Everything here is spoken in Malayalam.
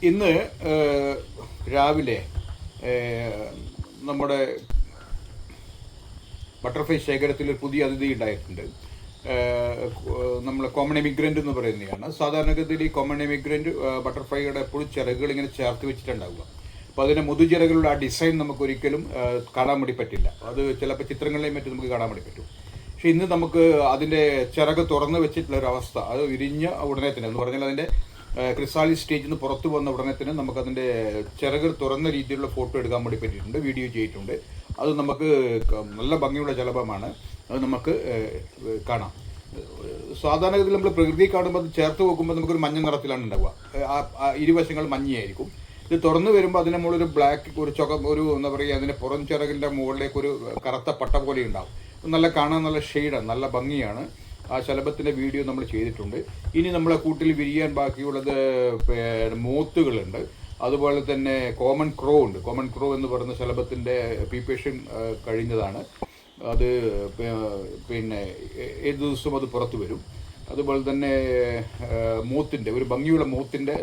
ഇന്ന് രാവിലെ നമ്മുടെ ബട്ടർഫ്ലൈ ശേഖരത്തിൽ ഒരു പുതിയ അതിഥി ഉണ്ടായിട്ടുണ്ട്. നമ്മൾ കോമൺ എമിഗ്രൻ്റ് എന്ന് പറയുന്നതാണ്. സാധാരണഗതിയിൽ ഈ കോമൺ എമിഗ്രൻ്റ് ബട്ടർഫ്ലൈയുടെ എപ്പോഴും ചിറകുകൾ ഇങ്ങനെ ചേർത്ത് വെച്ചിട്ടുണ്ടാവുക. അപ്പോൾ അതിൻ്റെ മുതുചിറകളുടെ ആ ഡിസൈൻ നമുക്ക് ഒരിക്കലും കാണാൻ വേണ്ടി പറ്റില്ല. അത് ചിലപ്പോൾ ചിത്രങ്ങളിലെയും മറ്റും നമുക്ക് കാണാൻ വേണ്ടി പറ്റും. പക്ഷെ ഇന്ന് നമുക്ക് അതിൻ്റെ ചിറക് തുറന്ന് വെച്ചിട്ടുള്ള ഒരു അവസ്ഥ, അത് വിരിഞ്ഞ ഉടനെ തന്നെ എന്ന് പറഞ്ഞാൽ അതിൻ്റെ ക്രിസാലിസ് സ്റ്റേജിൽ നിന്ന് പുറത്തു വന്ന ഉടനെ തന്നെ നമുക്കതിൻ്റെ ചിറക് തുറന്ന രീതിയിലുള്ള ഫോട്ടോ എടുക്കാൻ വേണ്ടി പറ്റിയിട്ടുണ്ട്, വീഡിയോ ചെയ്തിട്ടുണ്ട്. അത് നമുക്ക് നല്ല ഭംഗിയുള്ള ജലഭമാണ്. അത് നമുക്ക് കാണാം. സാധാരണഗതിയിൽ നമ്മൾ പ്രകൃതി കാണുമ്പോൾ അത് ചേർത്ത് വെക്കുമ്പോൾ നമുക്കൊരു മഞ്ഞ നിറത്തിലാണ് ഉണ്ടാവുക. ഇരുവശങ്ങൾ മഞ്ഞയായിരിക്കും. ഇത് തുറന്നു വരുമ്പോൾ അതിൻ്റെ മുകളിലൊരു ബ്ലാക്ക് ഒരു ഒരു എന്താ പറയുക, അതിൻ്റെ പുറം ചിറകിൻ്റെ മുകളിലേക്ക് ഒരു കറുത്ത പട്ട പോലെ ഉണ്ടാവും. നല്ല കാണാൻ നല്ല ഷെയ്ഡാണ്, നല്ല ഭംഗിയാണ്. ആ ശലഭത്തിൻ്റെ വീഡിയോ നമ്മൾ ചെയ്തിട്ടുണ്ട്. ഇനി നമ്മളെ കൂട്ടിൽ വിരിയാൻ ബാക്കിയുള്ളത് മൂത്തുകളുണ്ട്. അതുപോലെ തന്നെ കോമൺ ക്രോ ഉണ്ട്. കോമൺ ക്രോ എന്ന് പറയുന്ന ശലഭത്തിൻ്റെ പീപ്പേഷൻ കഴിഞ്ഞതാണ്. അത് പിന്നെ ഏത് ദിവസവും അത് പുറത്തു വരും. അതുപോലെ തന്നെ മൂത്തിൻ്റെ ഒരു ഭംഗിയുള്ള മൂത്തിൻ്റെ